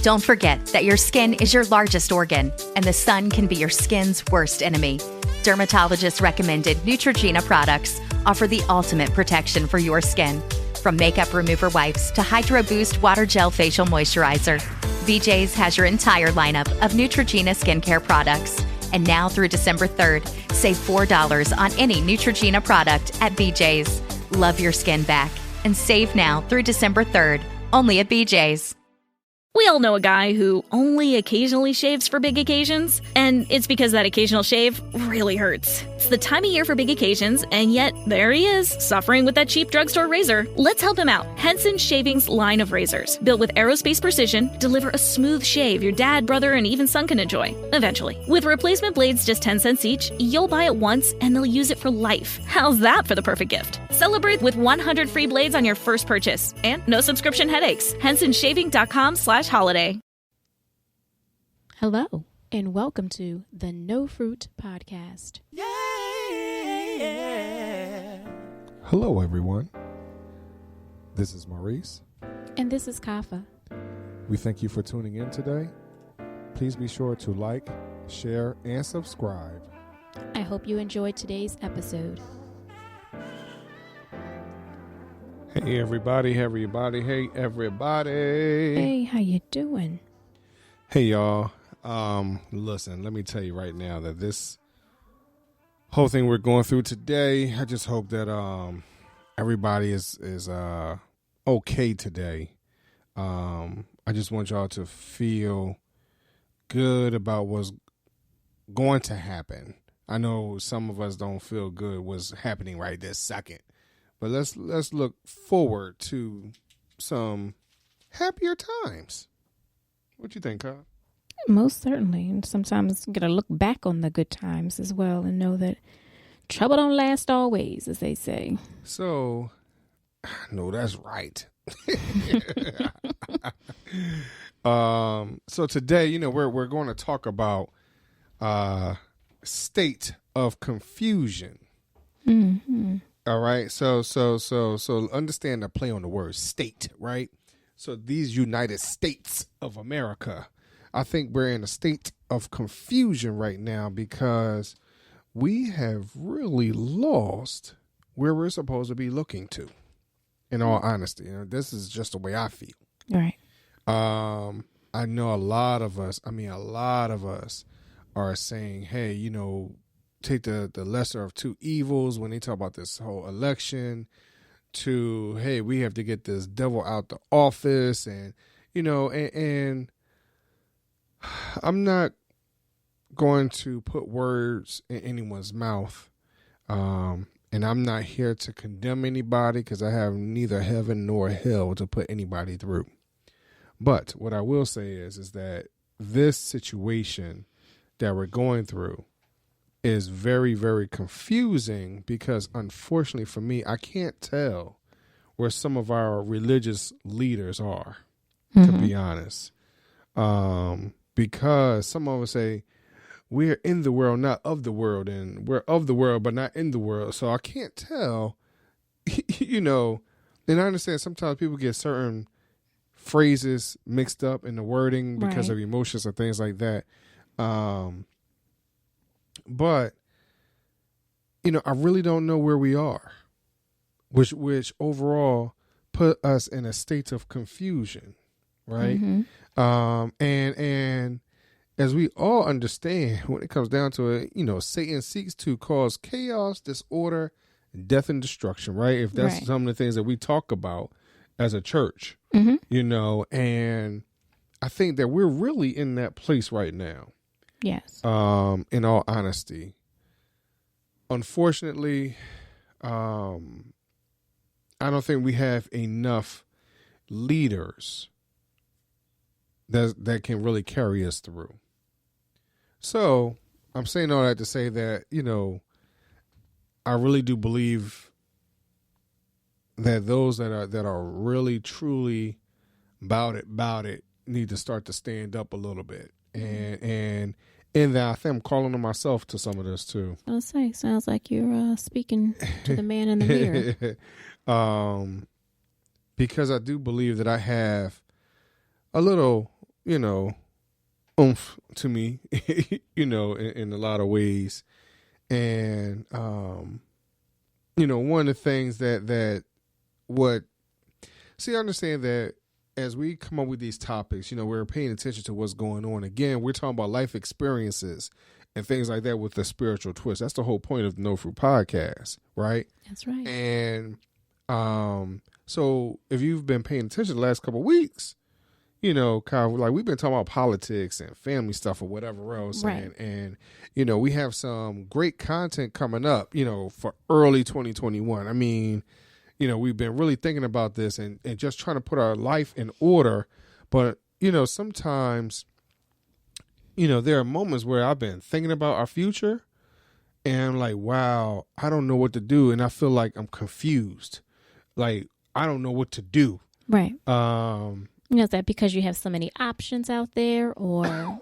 Don't forget that your skin is your largest organ, and the sun can be your skin's worst enemy. Dermatologist-recommended Neutrogena products offer the ultimate protection for your skin. From makeup remover wipes to Hydro Boost Water Gel Facial Moisturizer, BJ's has your entire lineup of Neutrogena skincare products. And now through December 3rd, save $4 on any Neutrogena product at BJ's. Love your skin back and save now through December 3rd, only at BJ's. We all know a guy who only occasionally shaves for big occasions, and it's because that occasional shave really hurts. It's the time of year for big occasions, and yet there he is, suffering with that cheap drugstore razor. Let's help him out. Henson Shaving's line of razors, built with aerospace precision, deliver a smooth shave your dad, brother, and even son can enjoy, eventually. With replacement blades just 10 cents each, you'll buy it once, and they'll use it for life. How's that for the perfect gift? Celebrate with 100 free blades on your first purchase, and no subscription headaches. HensonShaving.com/holiday. Hello, and welcome to the No Fruit Podcast. Hello, everyone. This is Maurice. And this is Kafi. We thank you for tuning in today. Please be sure to like, share, and subscribe. I hope you enjoyed today's episode. Hey, everybody. Hey, everybody. Hey, everybody. Hey, how you doing? Hey, y'all. Listen, let me tell you right now that this whole thing we're going through today, I just hope that everybody is okay today. I just want y'all to feel good about what's going to happen. I know some of us don't feel good what's happening right this second, but let's look forward to some happier times. What you think, Kyle? Most certainly. And sometimes you got to look back on the good times as well and know that trouble don't last always, as they say. So, no, that's right. So today, we're going to talk about state of confusion. Mm-hmm. All right. So understand the play on the word state, right? So these United States of America, I think we're in a state of confusion right now because we have really lost where we're supposed to be looking to. In all honesty, this is just the way I feel. Right. I know a lot of us are saying, hey, take the lesser of two evils when they talk about this whole election to, hey, we have to get this devil out the office. And, and I'm not going to put words in anyone's mouth. And I'm not here to condemn anybody because I have neither heaven nor hell to put anybody through. But what I will say is that this situation that we're going through is very, very confusing because unfortunately for me, I can't tell where some of our religious leaders are, to be honest. Because some of us say, we're in the world, not of the world, and we're of the world, but not in the world. So I can't tell, and I understand sometimes people get certain phrases mixed up in the wording because of emotions or things like that. But, I really don't know where we are, which overall put us in a state of confusion, right? Mm-hmm. And as we all understand, when it comes down to it, Satan seeks to cause chaos, disorder, death, and destruction, right? If that's some of the things that we talk about as a church, and I think that we're really in that place right now. Yes. In all honesty. Unfortunately, I don't think we have enough leaders that can really carry us through. So I'm saying all that to say that, I really do believe that those that are really, truly about it need to start to stand up a little bit. And in that, I think I'm calling on myself to some of this too. I was going to say, sounds like you're speaking to the man in the mirror. Because I do believe that I have a little, oomph to me, in a lot of ways. And, one of the things I understand that as we come up with these topics, we're paying attention to what's going on. Again, we're talking about life experiences and things like that with the spiritual twist. That's the whole point of the No Fruit podcast, right? That's right. And so if you've been paying attention the last couple of weeks, Kyle, like we've been talking about politics and family stuff or whatever else. Right. And we have some great content coming up, for early 2021. I mean, we've been really thinking about this and just trying to put our life in order. But, sometimes, there are moments where I've been thinking about our future and I'm like, wow, I don't know what to do. And I feel like I'm confused. Like, I don't know what to do. Right. Is that because you have so many options out there, or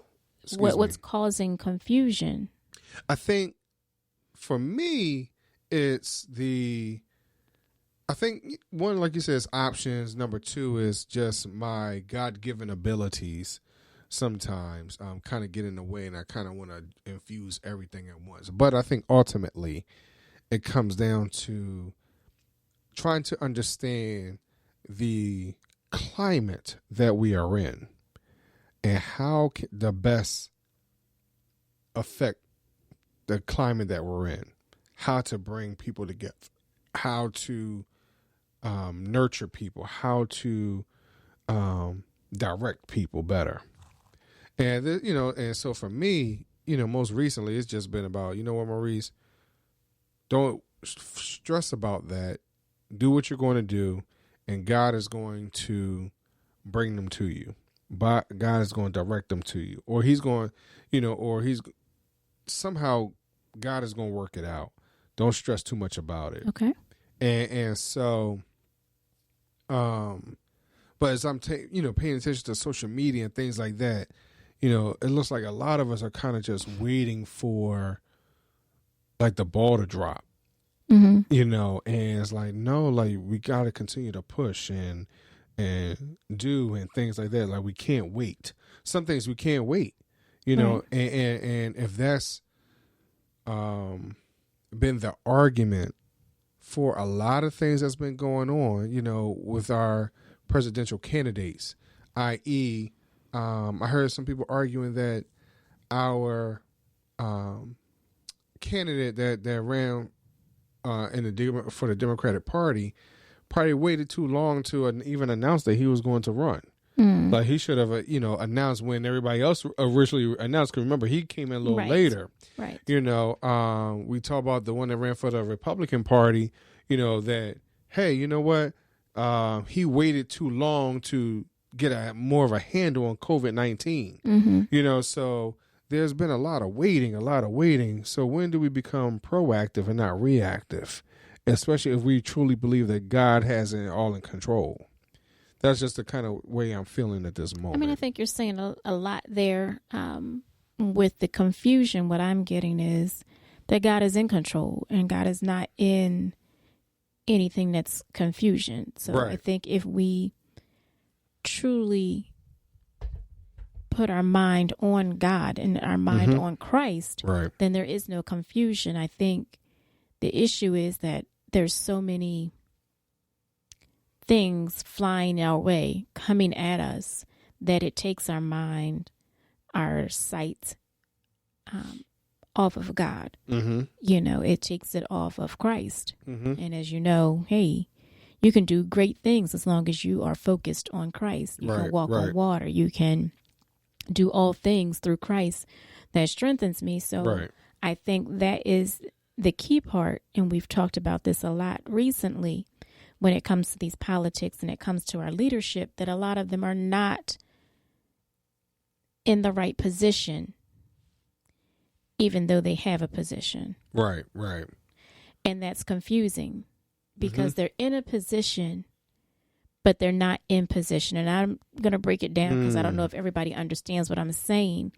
what's causing confusion? I think for me, I think one, like you said, is options. Number two is just my God-given abilities sometimes kind of get in the way, and I kind of want to infuse everything at once. But I think ultimately it comes down to trying to understand the climate that we are in and how can the best affect the climate that we're in, how to bring people together, how to nurture people, how to direct people better. And, and so for me, most recently it's just been about, Maurice, don't stress about that. Do what you're going to do. And God is going to bring them to you. But God is going to direct them to you. Or he's going, somehow God is going to work it out. Don't stress too much about it. Okay. And so, but as I'm, paying attention to social media and things like that, it looks like a lot of us are kind of just waiting for like the ball to drop. Mm-hmm. And it's like, no, like we got to continue to push and do and things like that. Like we can't wait. Some things we can't wait, and if that's been the argument for a lot of things that's been going on, with our presidential candidates, i.e., I heard some people arguing that our candidate that ran for the Democratic Party probably waited too long to even announce that he was going to run. Like he should have, announced when everybody else originally announced. Because remember, he came in a little later. Right. We talk about the one that ran for the Republican Party. That hey, you know what? He waited too long to get more of a handle on COVID-19. Mm-hmm. So there's been a lot of waiting. So when do we become proactive and not reactive? Especially if we truly believe that God has it all in control. That's just the kind of way I'm feeling at this moment. I mean, I think you're saying a lot there with the confusion. What I'm getting is that God is in control and God is not in anything that's confusion. So right. I think if we truly put our mind on God and our mind on Christ, right, then there is no confusion. I think the issue is that there's so many things flying our way, coming at us, that it takes our mind, our sight off of God. Mm-hmm. It takes it off of Christ. Mm-hmm. And as you know, hey, you can do great things as long as you are focused on Christ. You can walk on water. You can do all things through Christ that strengthens me. So I think that is the key part. And we've talked about this a lot recently when it comes to these politics and it comes to our leadership, that a lot of them are not in the right position, even though they have a position. Right. And that's confusing because they're in a position, but they're not in position. And I'm going to break it down because I don't know if everybody understands what I'm saying.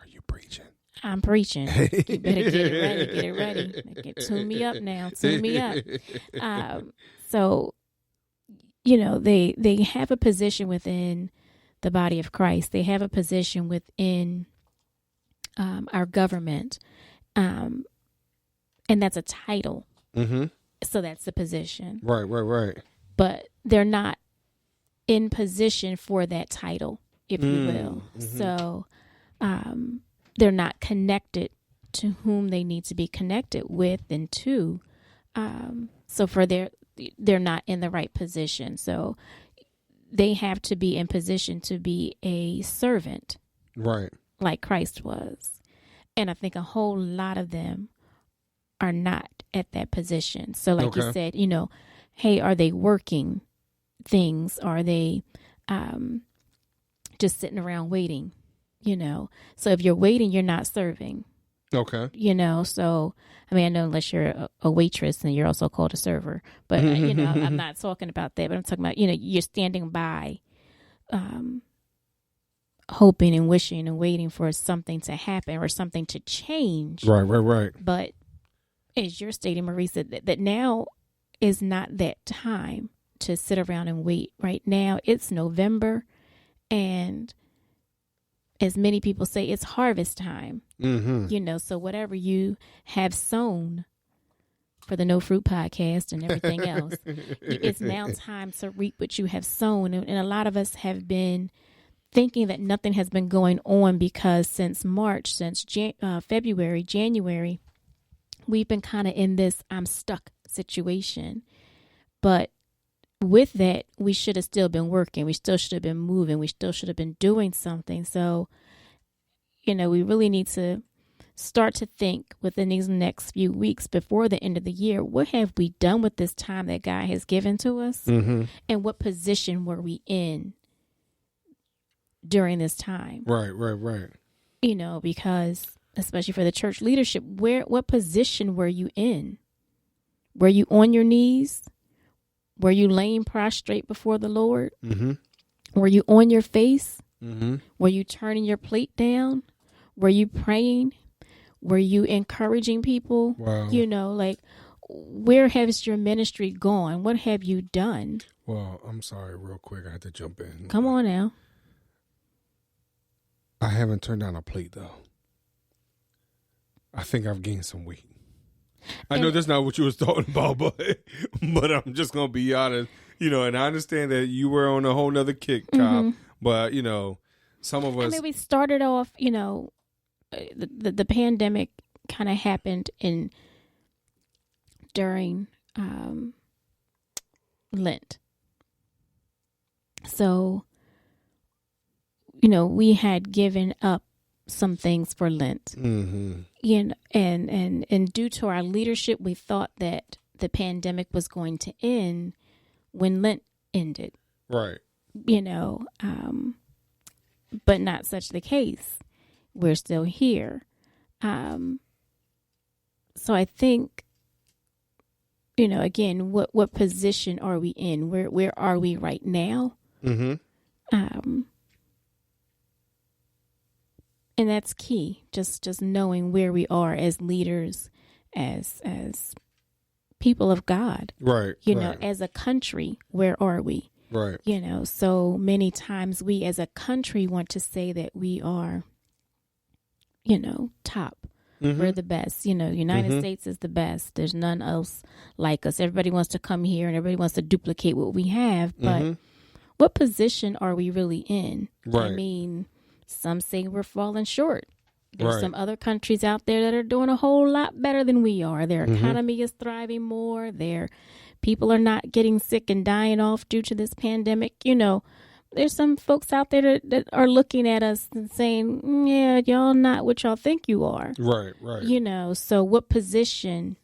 Are you preaching? I'm preaching. You better get it ready. Tune me up now. Tune me up. So, they have a position within the body of Christ. They have a position within our government, and that's a title. Mm-hmm. So that's the position. Right. But they're not in position for that title, if you will. Mm-hmm. So they're not connected to whom they need to be connected with and to. So they're not in the right position. So they have to be in position to be a servant. Right. Like Christ was. And I think a whole lot of them are not at that position. So like you said, hey, are they working things? Are they just sitting around waiting? So if you're waiting, you're not serving. Okay. So, I mean, I know unless you're a waitress and you're also called a server, but, I'm not talking about that, but I'm talking about, you're standing by, hoping and wishing and waiting for something to happen or something to change. Right. But as you're stating, Maurice, that now is not that time to sit around and wait. Right now, it's November, and as many people say, it's harvest time. Mm-hmm. So whatever you have sown for the No Fruit podcast and everything else, it's now time to reap what you have sown. And a lot of us have been thinking that nothing has been going on because since March, since February, January, we've been kind of in this I'm stuck situation. But with that, we should have still been working. We still should have been moving. We still should have been doing something. So, we really need to start to think within these next few weeks before the end of the year, what have we done with this time that God has given to us? Mm-hmm. And what position were we in during this time? Right. Because especially for the church leadership, what position were you in? Were you on your knees? Were you laying prostrate before the Lord? Mm-hmm. Were you on your face? Mm-hmm. Were you turning your plate down? Were you praying? Were you encouraging people? Wow. Where has your ministry gone? What have you done? Well, I'm sorry, real quick. I had to jump in. Come on now. I haven't turned down a plate, though. I think I've gained some weight. I know that's not what you was talking about, but I'm just going to be honest, and I understand that you were on a whole nother kick, Kyle, but, some of us. I mean, we started off, the pandemic kind of happened during Lent. So, we had given up some things for Lent. Mm-hmm. And due to our leadership, we thought that the pandemic was going to end when Lent ended. Right. But not such the case. We're still here. So I think, again, what position are we in? Where are we right now? Mm-hmm. And that's key. Just knowing where we are as leaders, as people of God. Right. As a country, where are we? Right. So many times we as a country want to say that we are, top. Mm-hmm. We're the best. United States is the best. There's none else like us. Everybody wants to come here and everybody wants to duplicate what we have. But what position are we really in? Right. I mean, some say we're falling short. There's some other countries out there that are doing a whole lot better than we are. Their economy is thriving more. Their people are not getting sick and dying off due to this pandemic. There's some folks out there that are looking at us and saying, yeah, y'all not what y'all think you are. Right. So what position,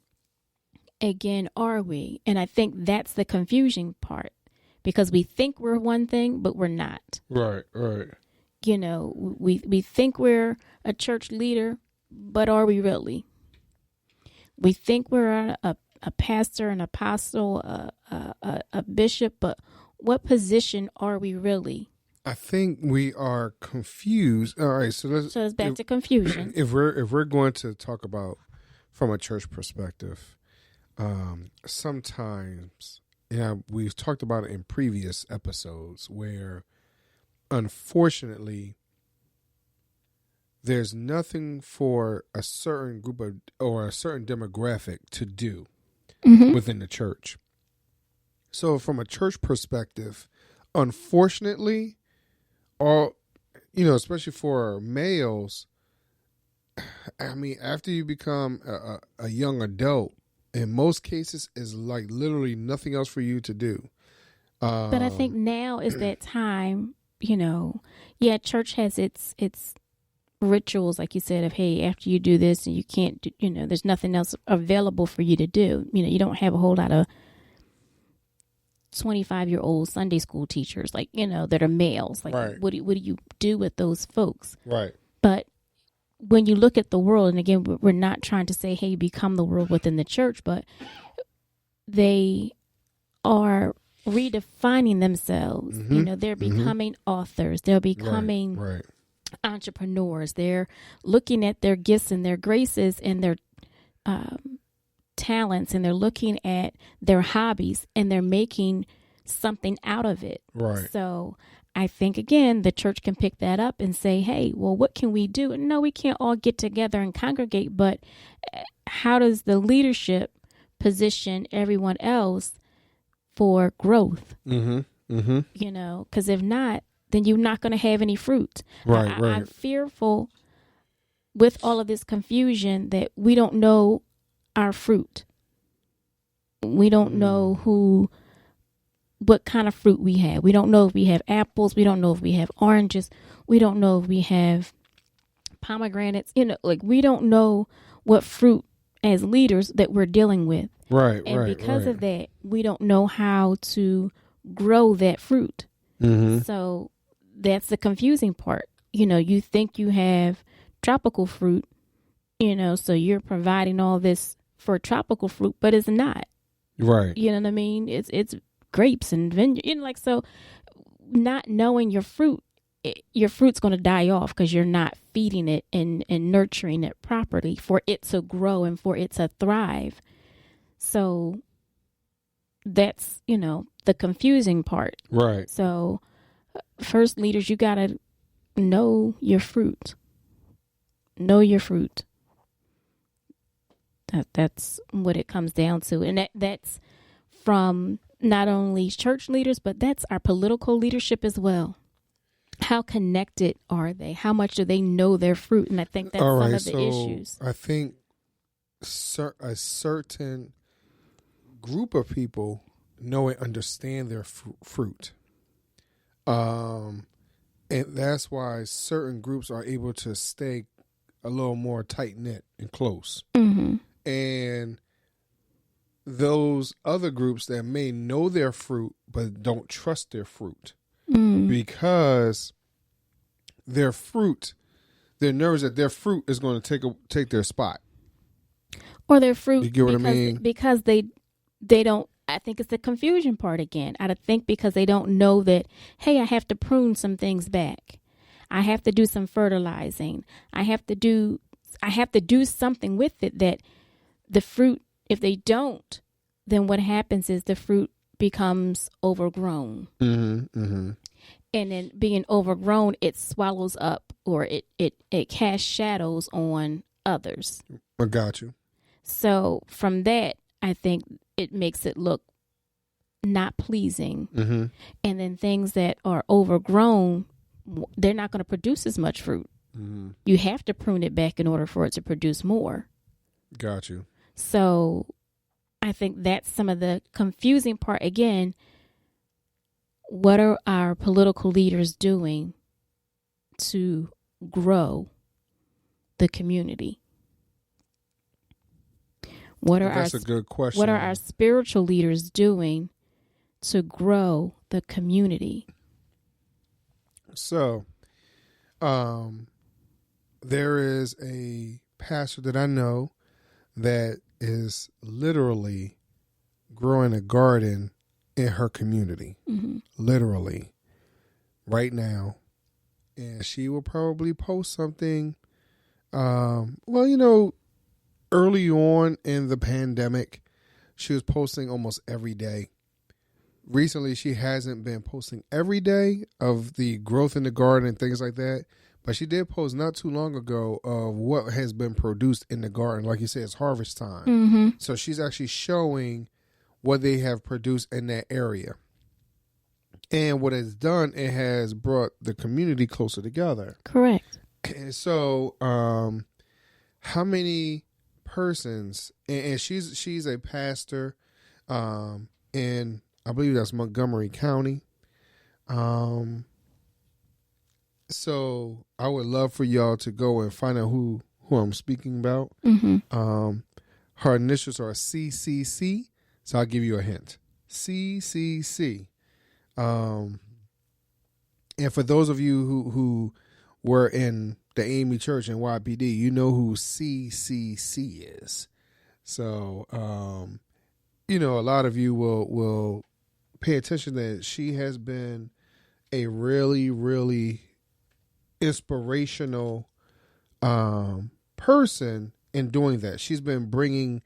again, are we? And I think that's the confusing part because we think we're one thing, but we're not. Right. We think we're a church leader, but are we really? We think we're a pastor, an apostle, a bishop, but what position are we really? I think we are confused. All right, so it's back to confusion. If we're going to talk about from a church perspective, sometimes, we've talked about it in previous episodes where unfortunately, there's nothing for a certain group of or a certain demographic to do within the church. So from a church perspective, unfortunately, especially for males, I mean, after you become a young adult, in most cases, is like literally nothing else for you to do. But I think now is that time, church has its rituals, like you said, of, hey, after you do this and you can't do, there's nothing else available for you to do. You don't have a whole lot of 25-year-old Sunday school teachers, like, that are males. Like, right. What do you do with those folks? Right. But when you look at the world, and again, we're not trying to say, hey, become the world within the church, but they are redefining themselves. They're becoming authors. They're becoming right. entrepreneurs. They're looking at their gifts and their graces and their talents, and they're looking at their hobbies, and they're making something out of it. Right. So I think, again, the church can pick that up and say, hey, well, what can we do? No, we can't all get together and congregate, but how does the leadership position everyone else for growth? Because if not, then you're not going to have any fruit. Right. I'm fearful with all of this confusion that we don't know our fruit. We don't know what kind of fruit we have. We don't know if we have apples. We don't know if we have oranges. We don't know if we have pomegranates. We don't know what fruit as leaders that we're dealing with. Right. And because of that, we don't know how to grow that fruit. So that's the confusing part. You think you have tropical fruit, so you're providing all this for tropical fruit, but it's not. Right. You know what I mean? It's grapes and vineyard. So not knowing your fruit, your fruit's going to die off because you're not feeding it and nurturing it properly for it to grow and for it to thrive. So that's, the confusing part. Right. So first, leaders, you got to know your fruit. Know your fruit. That's what it comes down to. And that's from not only church leaders, but that's our political leadership as well. How connected are they? How much do they know their fruit? And I think that's some of the issues. I think a certain group of people know and understand their fruit. And that's why certain groups are able to stay a little more tight-knit and close. And those other groups that may know their fruit but don't trust their fruit because their fruit, they're nervous that their fruit is going to take their spot. Or their fruit, you get what I mean? Because they don't, I think it's the confusion part again. I think because they don't know that, hey, I have to prune some things back. I have to do some fertilizing. I have to do something with it that the fruit, if they don't, then what happens is the fruit becomes overgrown. And then being overgrown, it swallows up or it casts shadows on others. I got you. So from that, I think it makes it look not pleasing. And then things that are overgrown, they're not going to produce as much fruit. You have to prune it back in order for it to produce more. Got you. So I think that's some of the confusing part. Again, what are our political leaders doing to grow the community? That's a good question. What are our spiritual leaders doing to grow the community? So, there is a pastor that I know that is literally growing a garden in her community, literally, right now. And she will probably post something, early on in the pandemic, she was posting almost every day, recently she hasn't been posting every day of the growth in the garden and things like that. But she did post not too long ago of what has been produced in the garden. Like you said, it's harvest time. Mm-hmm. So she's actually showing what they have produced in that area. And what it's done, it has brought the community closer together. Correct. And so, how many persons, and she's a pastor in, I believe that's Montgomery County. So I would love for y'all to go and find out who I'm speaking about. Mm-hmm. Her initials are CCC, so I'll give you a hint. CCC. And for those of you who were in the Amy Church in YPD, you know who CCC is. So, a lot of you will pay attention that she has been a really, really inspirational person in doing that. She's been bringing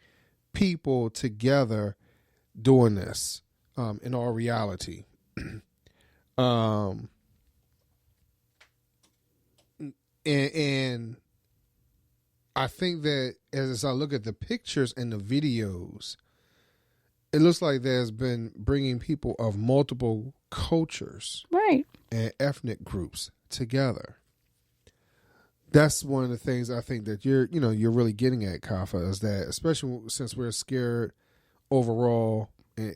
people together doing this in all reality. And I think that as I look at the pictures and the videos, it looks like there's been bringing people of multiple cultures, right, and ethnic groups together. That's one of the things I think that you're really getting at, Kafa, is that especially since we're scared overall, and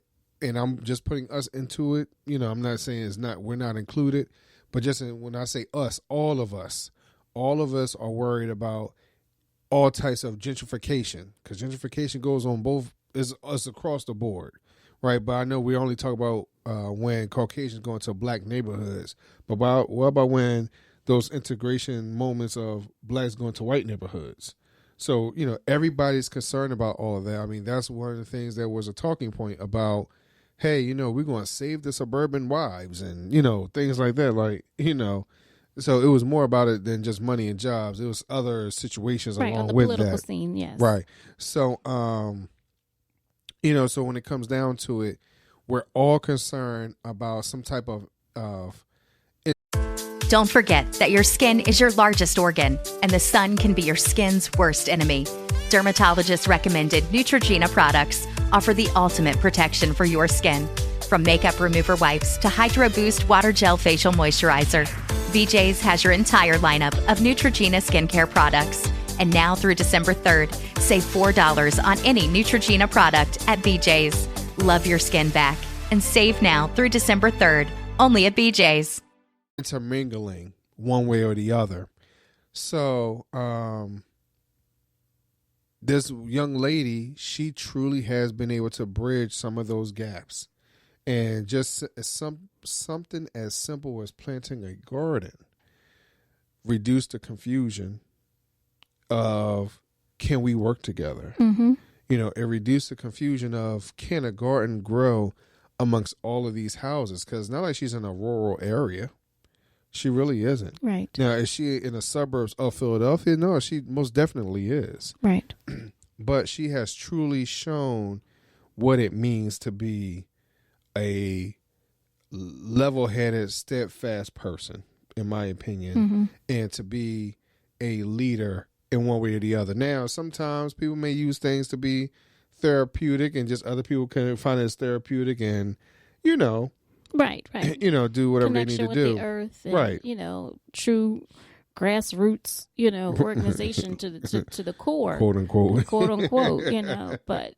I'm just putting us into it. I'm not saying we're not included, but just when I say us, all of us are worried about all types of gentrification, because gentrification goes on both is across the board, right? But I know we only talk about when Caucasians go into black neighborhoods, but what about when those integration moments of blacks going to white neighborhoods? So, everybody's concerned about all of that. I mean, that's one of the things that was a talking point about, hey, we're going to save the suburban wives and, things like that. So it was more about it than just money and jobs. It was other situations right, along on the with political that. scene, yes. Right. So, so when it comes down to it, we're all concerned about some type of Don't forget that your skin is your largest organ, and the sun can be your skin's worst enemy. Dermatologist recommended Neutrogena products offer the ultimate protection for your skin. From makeup remover wipes to Hydro Boost Water Gel Facial Moisturizer, BJ's has your entire lineup of Neutrogena skincare products. And now through December 3rd, save $4 on any Neutrogena product at BJ's. Love your skin back and save now through December 3rd, only at BJ's. Intermingling one way or the other. So, this young lady, she truly has been able to bridge some of those gaps. And just something as simple as planting a garden reduced the confusion of, can we work together? Mm-hmm. It reduced the confusion of, can a garden grow amongst all of these houses? Because it's not like she's in a rural area. She really isn't. Right. Now, is she in the suburbs of Philadelphia? No, she most definitely is. Right. But she has truly shown what it means to be a level-headed, steadfast person, in my opinion, and to be a leader in one way or the other. Now, sometimes people may use things to be therapeutic, and just other people can find it as therapeutic, and right, do whatever they need to with do. The earth, and, right? True grassroots, organization to the core, quote unquote. But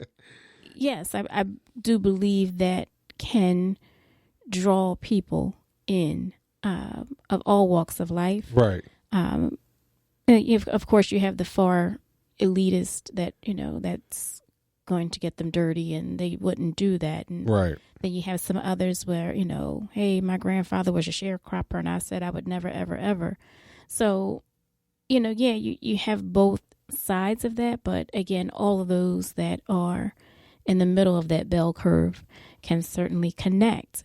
yes, I do believe that can draw people in of all walks of life. Right. Of course, you have the far elitist that that's going to get them dirty, and they wouldn't do that. And right. Then you have some others where hey, my grandfather was a sharecropper, and I said I would never, ever, ever. So, you have both sides of that, but again, all of those that are in the middle of that bell curve can certainly connect.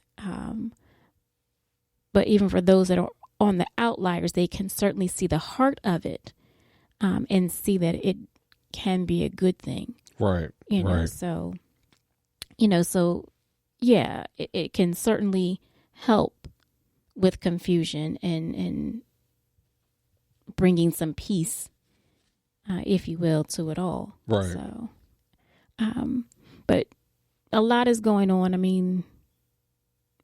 But even for those that are on the outliers, they can certainly see the heart of it, and see that it can be a good thing. Right. So, yeah, it can certainly help with confusion and bringing some peace, if you will, to it all. Right. So, but a lot is going on. I mean,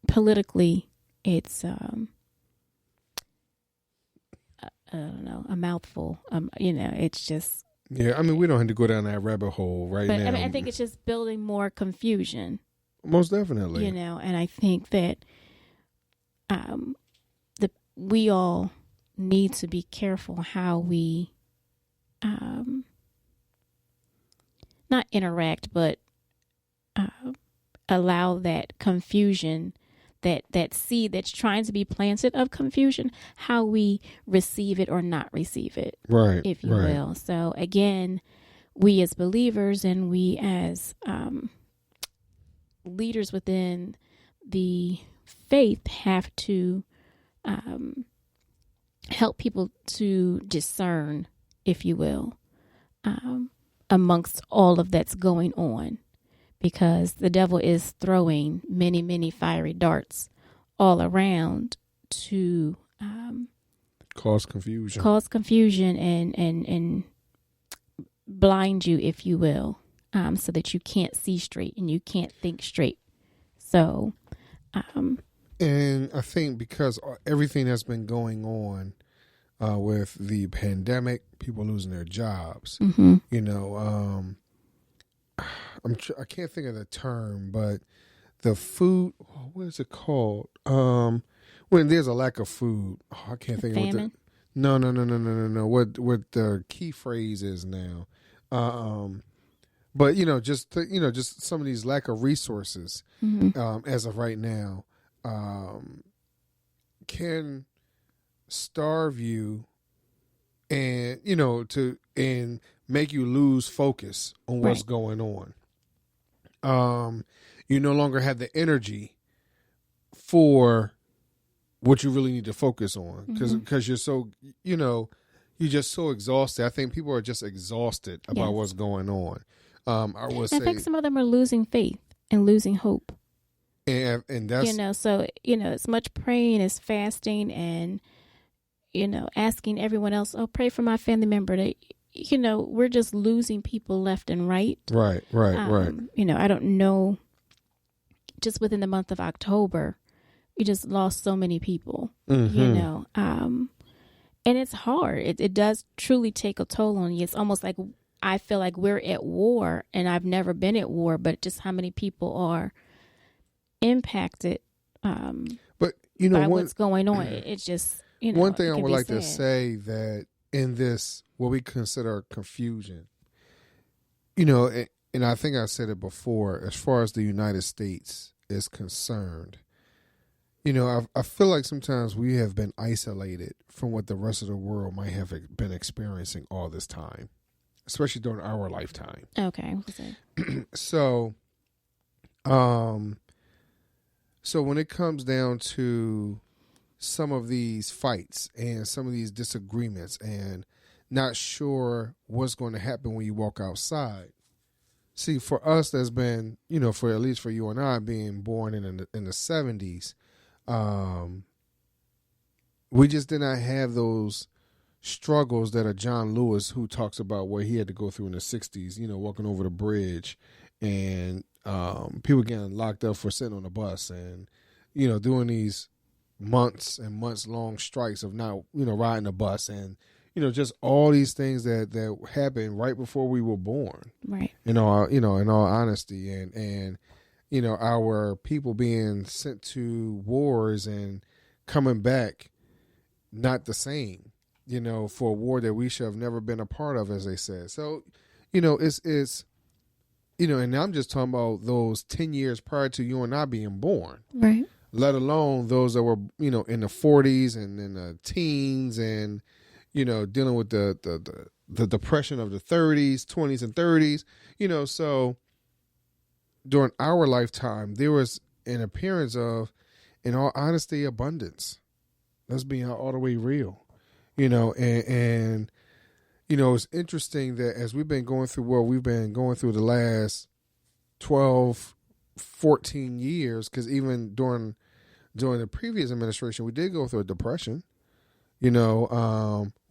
politically, it's I don't know, a mouthful. It's just. Yeah, I mean, we don't have to go down that rabbit hole now. But I think it's just building more confusion. Most definitely. And I think that we all need to be careful how we not interact, but allow that confusion, that seed that's trying to be planted of confusion, how we receive it or not receive it, right? If you will. So again, we as believers and we as leaders within the faith have to help people to discern, if you will, amongst all of that's going on, because the devil is throwing many, many fiery darts all around to cause confusion and blind you, if you will, so that you can't see straight and you can't think straight. So, and I think because everything that's been going on with the pandemic, people losing their jobs, mm-hmm. I can't think of the term, but the food, what is it called? When there's a lack of food, I can't think of what the no. What the key phrase is now. But just some of these lack of resources, mm-hmm. As of right now, can starve you, and and make you lose focus on what's going on. You no longer have the energy for what you really need to focus on, because you're so you're just so exhausted. I think people are just exhausted about what's going on. I think some of them are losing faith and losing hope. And that's so it's much praying as fasting and asking everyone else, pray for my family member. That we're just losing people left and right. Right. I don't know. Just within the month of October, we just lost so many people. Mm-hmm. And it's hard. It does truly take a toll on you. It's almost like I feel like we're at war, and I've never been at war, but just how many people are impacted but by what's going on. It's just, one thing I would like sad to say, that in this, what we consider confusion, and I think I said it before, as far as the United States is concerned, I feel like sometimes we have been isolated from what the rest of the world might have been experiencing all this time, especially during our lifetime. Okay. So when it comes down to some of these fights and some of these disagreements and not sure what's going to happen when you walk outside. See, for us, that's been, for at least for you and I, being born in the 70s, we just did not have those struggles that a John Lewis, who talks about what he had to go through in the 60s, walking over the bridge and people getting locked up for sitting on a bus and, doing these months and months long strikes of not, riding a bus and, just all these things that happened right before we were born. Right. In all honesty, and our people being sent to wars and coming back not the same, for a war that we should have never been a part of, as they said. So, it's and I'm just talking about those 10 years prior to you and I being born. Right. Let alone those that were, in the 40s and in the teens and, dealing with the depression of the 30s, 20s, and 30s. So during our lifetime, there was an appearance of, in all honesty, abundance. Let's be all the way real, and it's interesting that as we've been going through the last 12, 14 years, because even during the previous administration, we did go through a depression. We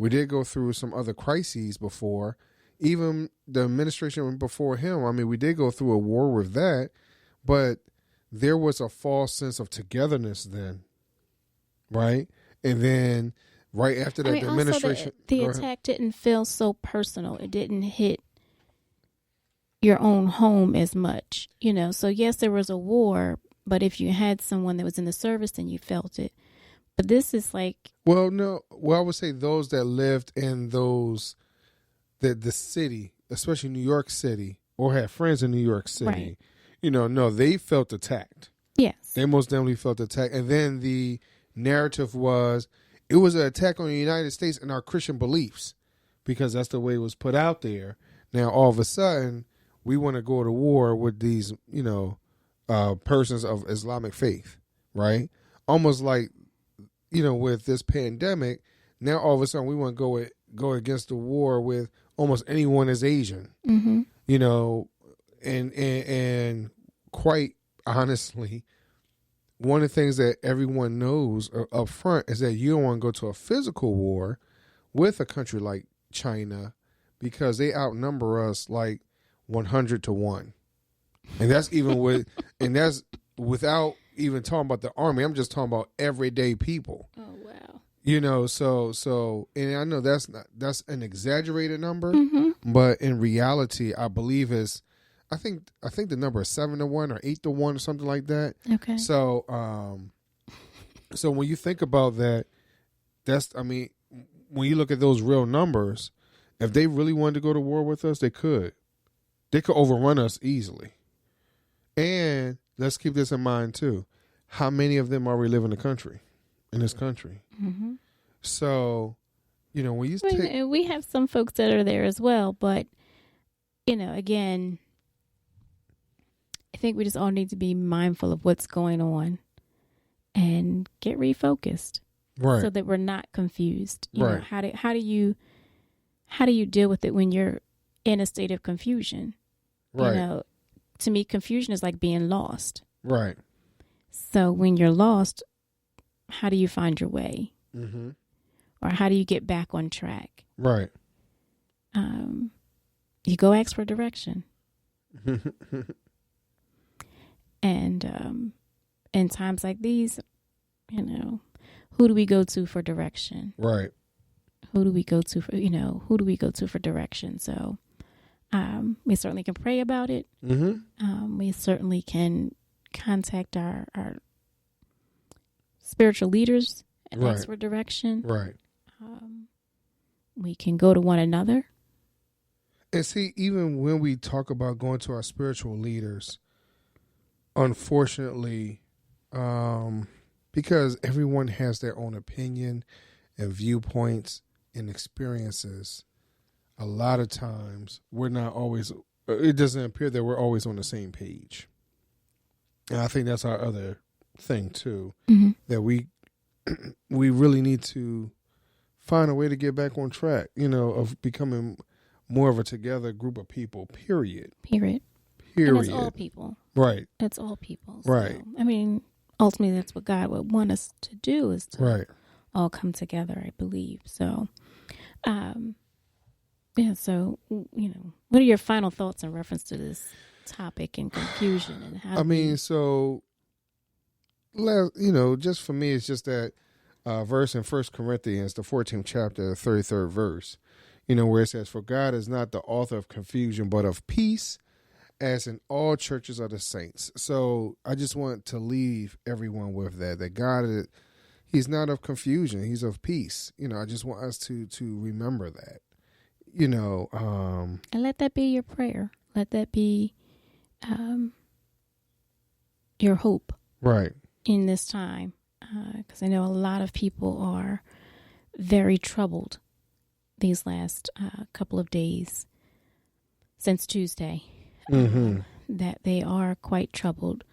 did go through some other crises before. Even the administration before him, I mean, we did go through a war with that, but there was a false sense of togetherness then, right? And then right after that, the administration... the attack didn't feel so personal. It didn't hit your own home as much, So yes, there was a war, but if you had someone that was in the service, then you felt it. But this is like... Well, no. Well, I would say those that lived in the city, especially New York City, or had friends in New York City, right. No, they felt attacked. Yes. They most definitely felt attacked. And then the narrative was, it was an attack on the United States and our Christian beliefs, because that's the way it was put out there. Now, all of a sudden, we want to go to war with these, persons of Islamic faith, right? Almost like, with this pandemic, now all of a sudden we want to go against the war with almost anyone that's Asian, mm-hmm. And quite honestly, one of the things that everyone knows up front is that you don't want to go to a physical war with a country like China, because they outnumber us like 100-1, and that's that's without even talking about the army. I'm just talking about everyday people. Oh wow. So, and I know that's an exaggerated number, mm-hmm. but in reality, I believe I think the number is 7-1 or 8-1 or something like that. Okay. So, so when you think about that, when you look at those real numbers, if they really wanted to go to war with us, they could overrun us easily. And let's keep this in mind too. How many of them already live in this country? Mm-hmm. So, when you we have some folks that are there as well, but again, I think we just all need to be mindful of what's going on and get refocused, right? So that we're not confused. Right. How do you deal with it when you're in a state of confusion? Right. To me, confusion is like being lost. Right. So when you're lost, how do you find your way? Mm-hmm. Or how do you get back on track? Right. You go ask for direction. And in times like these, who do we go to for direction? Right. Who do we go to for direction? So we certainly can pray about it. Mm-hmm. We certainly can contact our spiritual leaders and ask for direction. Right. We can go to one another. And see, even when we talk about going to our spiritual leaders, unfortunately, because everyone has their own opinion and viewpoints and experiences, a lot of times it doesn't appear that we're always on the same page. And I think that's our other thing too, mm-hmm. that we really need to find a way to get back on track, of becoming more of a together group of people, period. And it's all people. Right. It's all people. Right. So, ultimately that's what God would want us to do, is to all come together, I believe. So, so, what are your final thoughts in reference to this topic and confusion and how just for me, it's just that verse in 1 Corinthians, the 14th chapter, the 33rd verse, where it says, "For God is not the author of confusion, but of peace, as in all churches of the saints." So I just want to leave everyone with that God, he's not of confusion. He's of peace. I just want us to remember that, and let that be your prayer. Let that be your hope. Right. In this time. Because I know a lot of people are very troubled these last couple of days since Tuesday. Mm-hmm. That they are quite troubled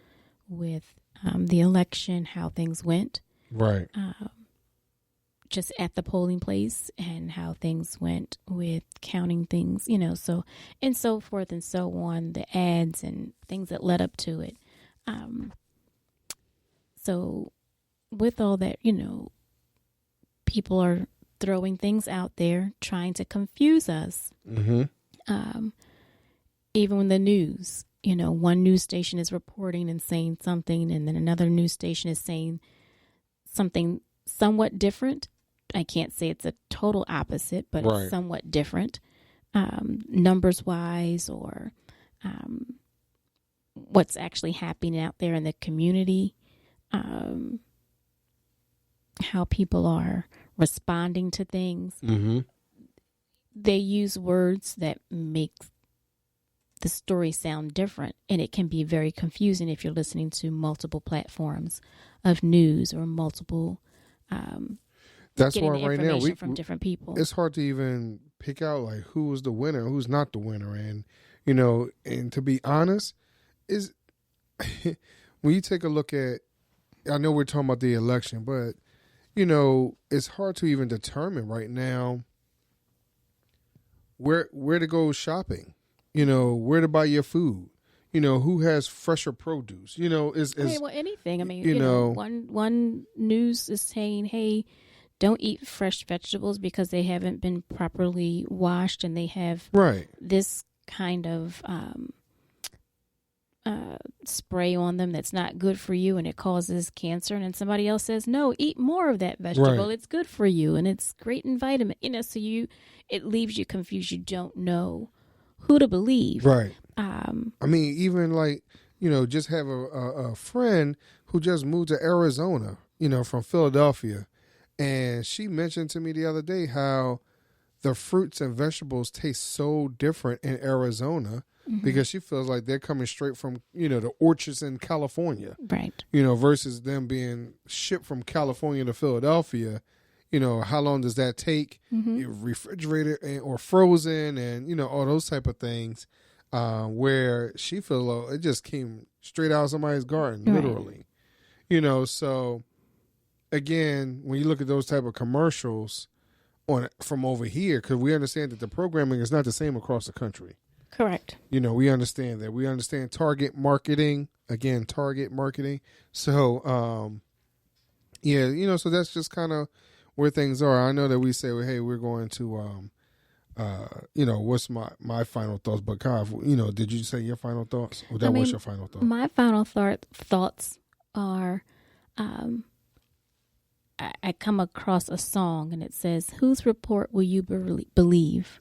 with the election, how things went. Right. Just at the polling place, and how things went with counting things, so, and so forth and so on, the ads and things that led up to it. So with all that, people are throwing things out there trying to confuse us. Even when the news, one news station is reporting and saying something, and then another news station is saying something somewhat different. I can't say it's a total opposite, but it's somewhat different, numbers wise, or what's actually happening out there in the community, how people are responding to things. They use words that make the story sound different, and it can be very confusing if you're listening to multiple platforms of news or multiple that's why right now from different people. It's hard to even pick out like who was the winner, who's not the winner, and and to be honest, is when you take a look at, I know we're talking about the election, but it's hard to even determine right now where to go shopping, where to buy your food, who has fresher produce, anything. I mean, one news is saying, hey, don't eat fresh vegetables because they haven't been properly washed and they have this kind of spray on them that's not good for you and it causes cancer. And then somebody else says, no, eat more of that vegetable. It's good for you and it's great in vitamin. So it leaves you confused. You don't know who to believe. Right. I mean, even like, just have a friend who just moved to Arizona, from Philadelphia. And she mentioned to me the other day how the fruits and vegetables taste so different in Arizona because she feels like they're coming straight from, the orchards in California. Right. Versus them being shipped from California to Philadelphia. How long does that take? Refrigerated or frozen and, all those type of things where she feels it just came straight out of somebody's garden, literally. So again, when you look at those type of commercials from over here, because we understand that the programming is not the same across the country. Correct. We understand that. We understand target marketing. Again, target marketing. So, so that's just kind of where things are. I know that we say, well, hey, we're going to, what's my final thoughts? But Kav, did you say your final thoughts? Or that was your final thought? My final thoughts are, I come across a song and it says, whose report will you believe?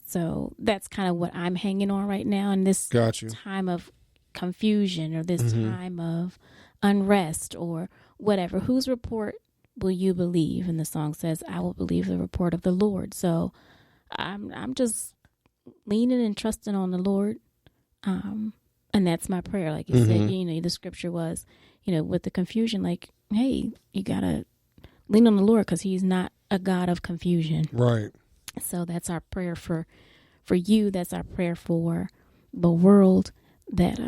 So that's kind of what I'm hanging on right now in this time of confusion or this time of unrest or whatever. Whose report will you believe? And the song says, I will believe the report of the Lord. So I'm just leaning and trusting on the Lord. And that's my prayer. Like you said, the scripture was, with the confusion, like, hey, you got to lean on the Lord because he's not a God of confusion. Right. So that's our prayer for you. That's our prayer for the world, that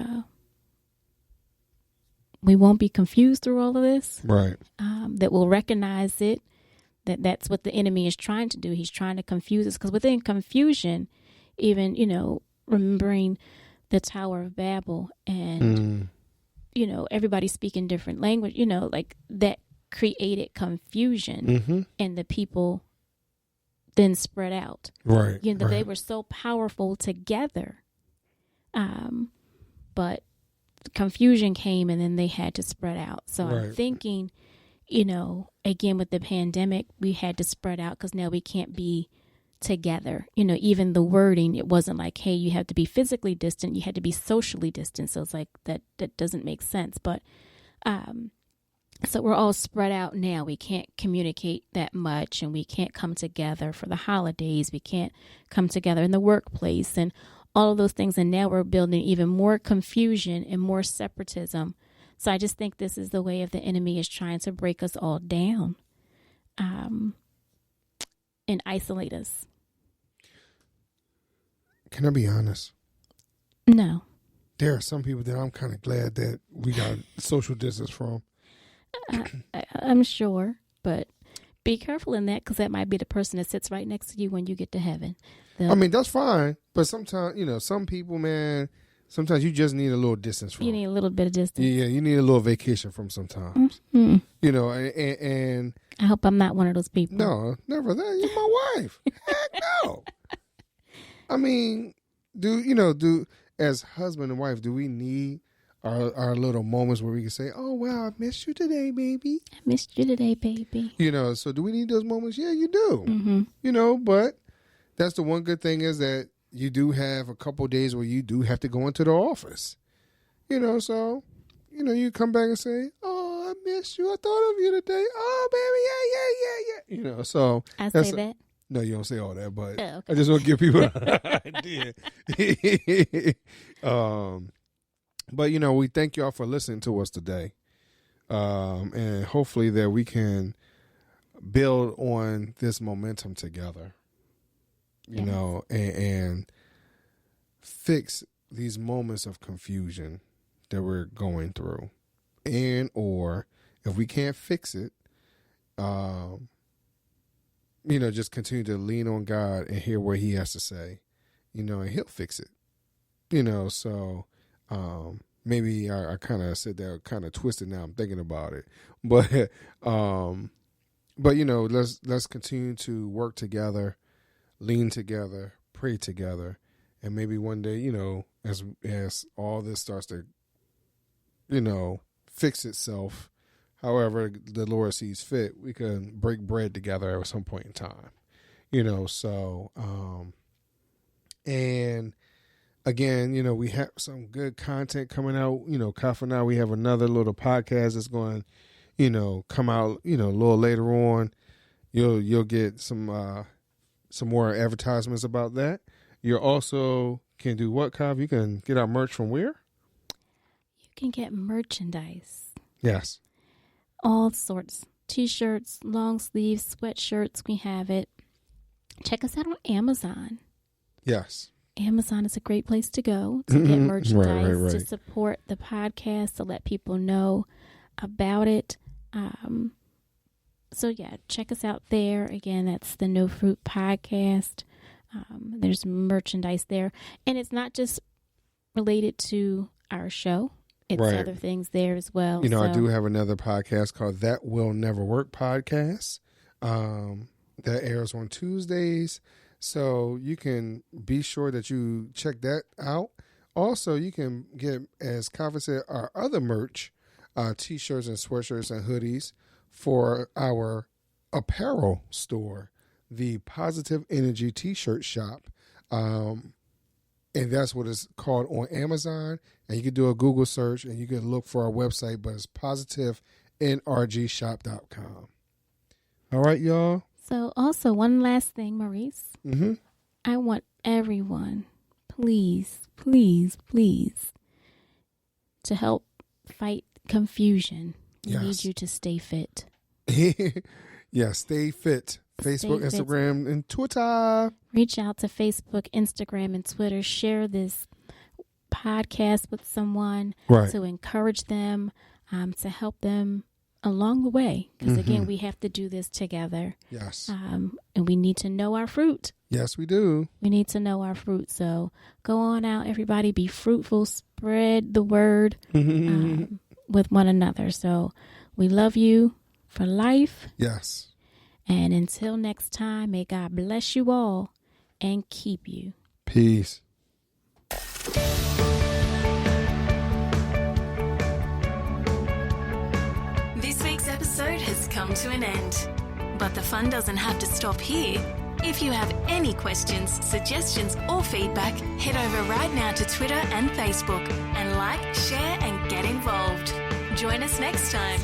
we won't be confused through all of this. Right. That we'll recognize it, that's what the enemy is trying to do. He's trying to confuse us because within confusion, even, remembering the Tower of Babel and, everybody speaking different language, like that created confusion and the people then spread out. Right. They were so powerful together. But confusion came and then they had to spread out. So I'm thinking, again, with the pandemic, we had to spread out because now we can't be together. Even the wording, it wasn't like, hey, you have to be physically distant. You had to be socially distant. So it's like that doesn't make sense. But so we're all spread out now. We can't communicate that much and we can't come together for the holidays. We can't come together in the workplace and all of those things. And now we're building even more confusion and more separatism. So I just think this is the way of the enemy is trying to break us all down and isolate us. Can I be honest? No. There are some people that I'm kind of glad that we got social distance from. I'm sure, but be careful in that because that might be the person that sits right next to you when you get to heaven. I mean, that's fine, but sometimes, some people, man, sometimes you just need a little distance from. You need a little bit of distance. Yeah, you need a little vacation from sometimes. Mm-hmm. You know, and I hope I'm not one of those people. No, never that. You're my wife. Heck no. I mean, as husband and wife, do we need our little moments where we can say, "Oh, wow, I missed you today, baby. I missed you today, baby." You know, so do we need those moments? Yeah, you do. Mm-hmm. You know, but that's the one good thing is that you do have a couple days where you do have to go into the office. You know, so, you come back and say, "Oh, I missed you. I thought of you today. Oh, baby, yeah. You know, so. I say that? No, you don't say all that, but okay. I just want to give people an idea. But, we thank y'all for listening to us today. And hopefully that we can build on this momentum together, you know, and fix these moments of confusion that we're going through. And or if we can't fix it, just continue to lean on God and hear what he has to say, and he'll fix it, so maybe I kind of said that kind of twisted now I'm thinking about it, but let's continue to work together, lean together, pray together, and maybe one day, as all this starts to, fix itself, however the Lord sees fit, we can break bread together at some point in time, so, and again, we have some good content coming out, Kafi and I, we have another little podcast that's going, come out, a little later on. You'll get some more advertisements about that. You also can do what, Kafi? You can get our merch from where? You can get merchandise. Yes. All sorts. T-shirts, long sleeves, sweatshirts. We have it. Check us out on Amazon. Yes. Amazon is a great place to go to get merchandise, right. to support the podcast, to let people know about it. So, check us out there. Again, that's the No Fruit Podcast. There's merchandise there. And it's not just related to our show. It's other things there as well. I do have another podcast called That Will Never Work Podcast that airs on Tuesdays. So you can be sure that you check that out. Also, you can get, as Kafi said, our other merch, T-shirts and sweatshirts and hoodies for our apparel store, the Positive Energy T-shirt shop. And that's what it's called on Amazon. And you can do a Google search and you can look for our website, but it's positivenrgshop.com. All right, y'all. So also one last thing, Maurice. Mm-hmm. I want everyone, please, please, please, to help fight confusion. We need you to stay fit. Yeah, stay fit. Facebook, Instagram, and Twitter. Reach out to Facebook, Instagram, and Twitter. Share this podcast with someone to encourage them, to help them along the way. Because, again, we have to do this together. Yes. And we need to know our fruit. Yes, we do. We need to know our fruit. So go on out, everybody. Be fruitful. Spread the word with one another. So we love you for life. Yes. And until next time, may God bless you all and keep you. Peace. This week's episode has come to an end. But the fun doesn't have to stop here. If you have any questions, suggestions, or feedback, head over right now to Twitter and Facebook and like, share, and get involved. Join us next time.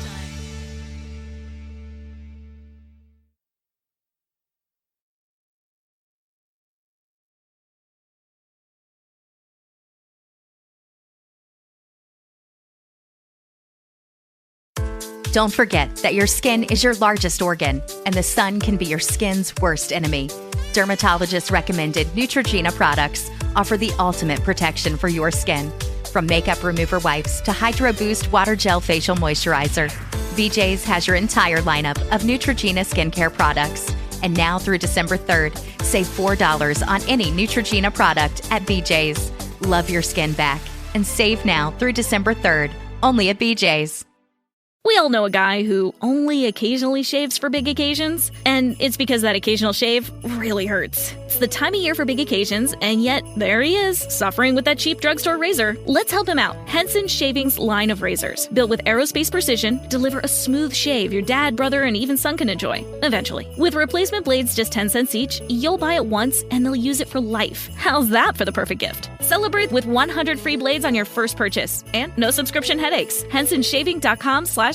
Don't forget that your skin is your largest organ, and the sun can be your skin's worst enemy. Dermatologist recommended Neutrogena products offer the ultimate protection for your skin. From makeup remover wipes to Hydro Boost Water Gel Facial Moisturizer, BJ's has your entire lineup of Neutrogena skincare products. And now through December 3rd, save $4 on any Neutrogena product at BJ's. Love your skin back. and save now through December 3rd, only at BJ's. We all know a guy who only occasionally shaves for big occasions, and it's because that occasional shave really hurts. It's the time of year for big occasions, and yet there he is, suffering with that cheap drugstore razor. Let's help him out. Henson Shaving's line of razors, built with aerospace precision, deliver a smooth shave your dad, brother, and even son can enjoy, eventually. With replacement blades just 10 cents each, you'll buy it once and they'll use it for life. How's that for the perfect gift? Celebrate with 100 free blades on your first purchase, and no subscription headaches. HensonShaving.com/holiday.